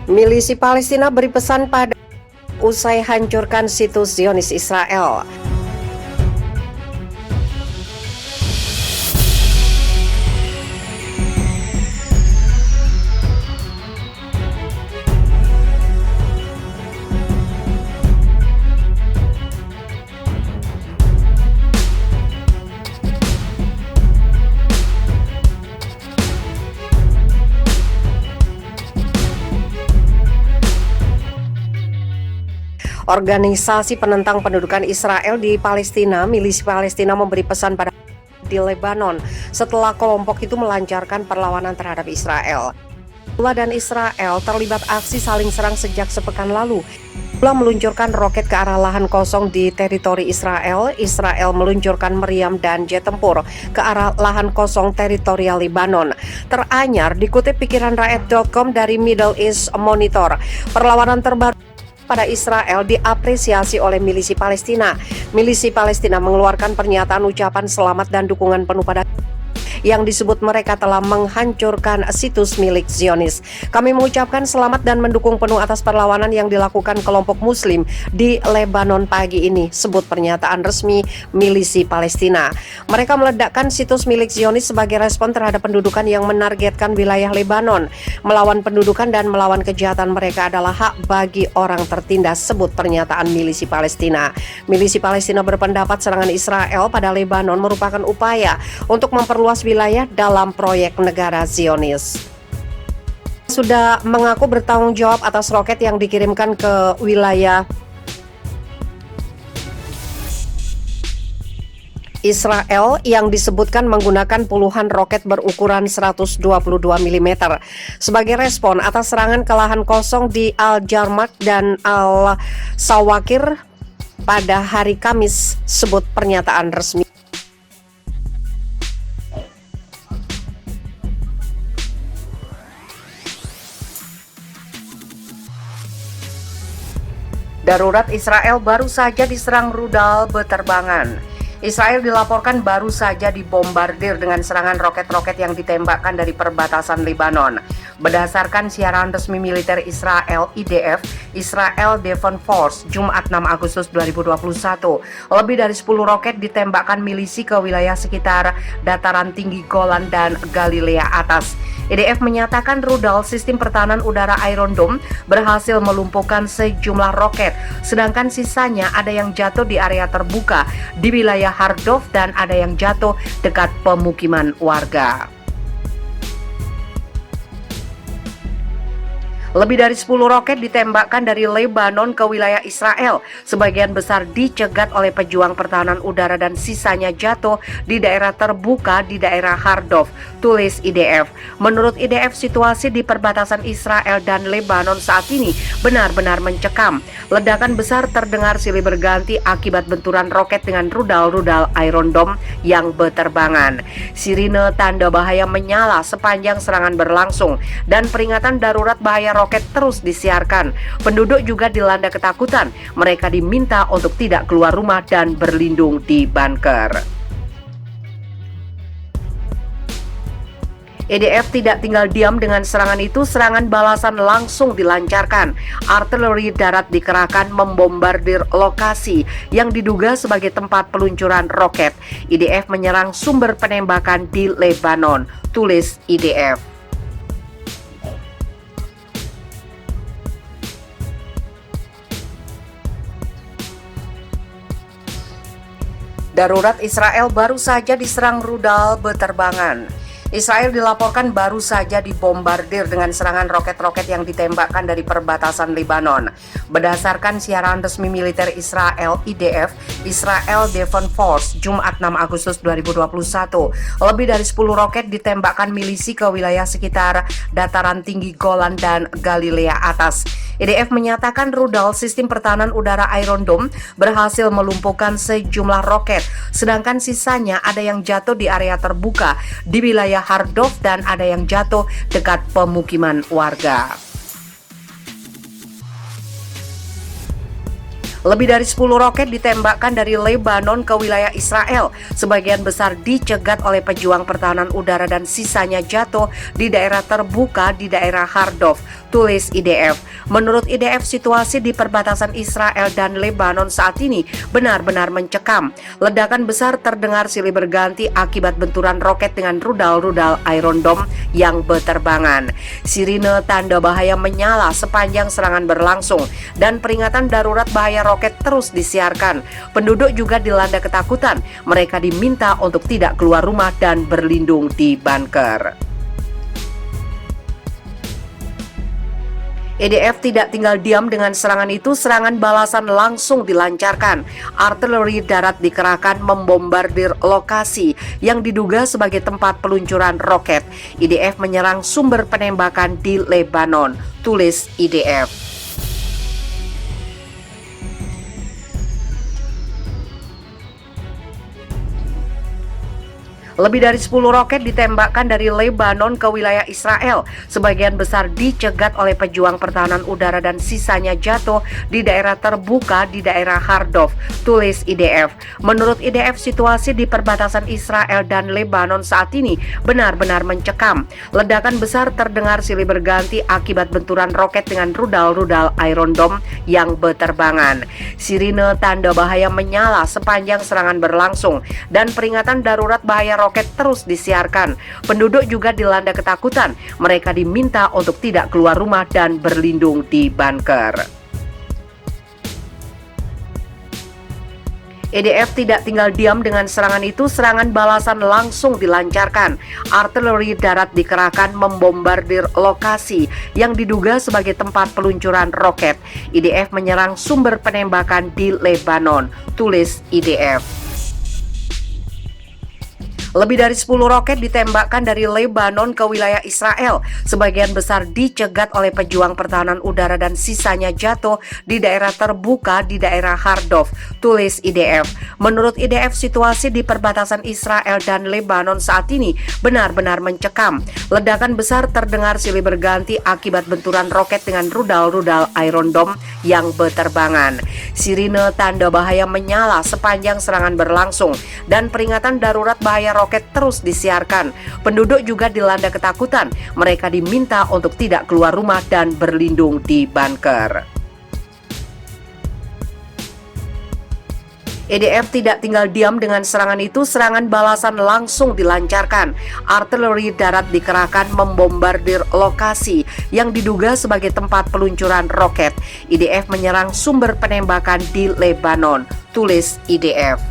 Milisi Palestina beri pesan pada usai hancurkan situs Zionis Israel. Organisasi penentang pendudukan Israel di Palestina, Milisi Palestina memberi pesan pada di Lebanon setelah kelompok itu melancarkan perlawanan terhadap Israel. Hezbollah dan Israel terlibat aksi saling serang sejak sepekan lalu. Hezbollah meluncurkan roket ke arah lahan kosong di teritori Israel. Israel meluncurkan meriam dan jet tempur ke arah lahan kosong teritorial Lebanon. Teranyar dikutip pikiranrakyat.com dari Middle East Monitor, perlawanan terbaru pada Israel diapresiasi oleh milisi Palestina. Milisi Palestina mengeluarkan pernyataan ucapan selamat dan dukungan penuh pada yang disebut mereka telah menghancurkan situs milik Zionis. Kami mengucapkan selamat dan mendukung penuh atas perlawanan yang dilakukan kelompok muslim di Lebanon pagi ini, sebut pernyataan resmi milisi Palestina. Mereka meledakkan situs milik Zionis sebagai respon terhadap pendudukan yang menargetkan wilayah Lebanon. Melawan pendudukan dan melawan kejahatan mereka adalah hak bagi orang tertindas, sebut pernyataan milisi Palestina. Milisi Palestina berpendapat serangan Israel pada Lebanon merupakan upaya untuk memperluas wilayah dalam proyek negara Zionis. Sudah mengaku bertanggung jawab atas roket yang dikirimkan ke wilayah Israel yang disebutkan menggunakan puluhan roket berukuran 122 mm sebagai respon atas serangan ke lahan kosong di Al-Jarmak dan Al-Sawakir pada hari Kamis, sebut pernyataan resmi. Darurat Israel baru saja diserang rudal beterbangan. Israel dilaporkan baru saja dibombardir dengan serangan roket-roket yang ditembakkan dari perbatasan Lebanon. Berdasarkan siaran resmi militer Israel, IDF, Israel Defense Force, Jumat 6 Agustus 2021, lebih dari 10 roket ditembakkan milisi ke wilayah sekitar dataran tinggi Golan dan Galilea Atas. IDF menyatakan rudal sistem pertahanan udara Iron Dome berhasil melumpuhkan sejumlah roket, sedangkan sisanya ada yang jatuh di area terbuka di wilayah Hardov dan ada yang jatuh dekat pemukiman warga. Lebih dari 10 roket ditembakkan dari Lebanon ke wilayah Israel. Sebagian besar dicegat oleh pejuang pertahanan udara dan sisanya jatuh di daerah terbuka di daerah Hardov, tulis IDF. Menurut IDF, situasi di perbatasan Israel dan Lebanon saat ini benar-benar mencekam. Ledakan besar terdengar silih berganti akibat benturan roket dengan rudal-rudal Iron Dome yang beterbangan. Sirine tanda bahaya menyala sepanjang serangan berlangsung dan peringatan darurat bahaya roket terus disiarkan. Penduduk juga dilanda ketakutan. Mereka diminta untuk tidak keluar rumah dan berlindung di bunker. IDF tidak tinggal diam dengan serangan itu. Serangan balasan langsung dilancarkan. Artileri darat dikerahkan membombardir lokasi yang diduga sebagai tempat peluncuran roket. IDF menyerang sumber penembakan di Lebanon, tulis IDF. Darurat Israel baru saja diserang rudal beterbangan. Israel dilaporkan baru saja dibombardir dengan serangan roket-roket yang ditembakkan dari perbatasan Lebanon. Berdasarkan siaran resmi militer Israel, IDF, Israel Defense Force, Jumat 6 Agustus 2021, lebih dari 10 roket ditembakkan milisi ke wilayah sekitar dataran tinggi Golan dan Galilea Atas. IDF menyatakan rudal sistem pertahanan udara Iron Dome berhasil melumpuhkan sejumlah roket, sedangkan sisanya ada yang jatuh di area terbuka di wilayah Hardov dan ada yang jatuh dekat pemukiman warga. Lebih dari 10 roket ditembakkan dari Lebanon ke wilayah Israel. Sebagian besar dicegat oleh pejuang pertahanan udara dan sisanya jatuh di daerah terbuka di daerah Hardov, tulis IDF. Menurut IDF, situasi di perbatasan Israel dan Lebanon saat ini benar-benar mencekam. Ledakan besar terdengar silih berganti akibat benturan roket dengan rudal-rudal Iron Dome yang berterbangan. Sirine tanda bahaya menyala sepanjang serangan berlangsung dan peringatan darurat bahaya roket terus disiarkan. Penduduk juga dilanda ketakutan. Mereka diminta untuk tidak keluar rumah dan berlindung di bunker. IDF tidak tinggal diam dengan serangan itu. Serangan balasan langsung dilancarkan. Artileri darat dikerahkan membombardir lokasi yang diduga sebagai tempat peluncuran roket. IDF menyerang sumber penembakan di Lebanon, tulis IDF. Lebih dari 10 roket ditembakkan dari Lebanon ke wilayah Israel. Sebagian besar dicegat oleh pejuang pertahanan udara dan sisanya jatuh di daerah terbuka di daerah Hardov, tulis IDF. Menurut IDF, situasi di perbatasan Israel dan Lebanon saat ini benar-benar mencekam. Ledakan besar terdengar silih berganti akibat benturan roket dengan rudal-rudal Iron Dome yang berterbangan. Sirine tanda bahaya menyala sepanjang serangan berlangsung dan peringatan darurat bahaya roket terus disiarkan. Penduduk juga dilanda ketakutan. Mereka diminta untuk tidak keluar rumah dan berlindung di bunker. IDF tidak tinggal diam dengan serangan itu. Serangan balasan langsung dilancarkan. Artileri darat dikerahkan membombardir lokasi yang diduga sebagai tempat peluncuran roket. IDF menyerang sumber penembakan di Lebanon, tulis IDF. Lebih dari 10 roket ditembakkan dari Lebanon ke wilayah Israel. Sebagian besar dicegat oleh pejuang pertahanan udara dan sisanya jatuh di daerah terbuka di daerah Hardov, tulis IDF. Menurut IDF, situasi di perbatasan Israel dan Lebanon saat ini benar-benar mencekam. Ledakan besar terdengar silih berganti akibat benturan roket dengan rudal-rudal Iron Dome yang berterbangan. Sirine tanda bahaya menyala sepanjang serangan berlangsung dan peringatan darurat bahaya roket terus disiarkan. Penduduk juga dilanda ketakutan. Mereka diminta untuk tidak keluar rumah dan berlindung di bunker. IDF tidak tinggal diam dengan serangan itu. Serangan balasan langsung dilancarkan. Artileri darat dikerahkan membombardir lokasi yang diduga sebagai tempat peluncuran roket. IDF menyerang sumber penembakan di Lebanon, tulis IDF.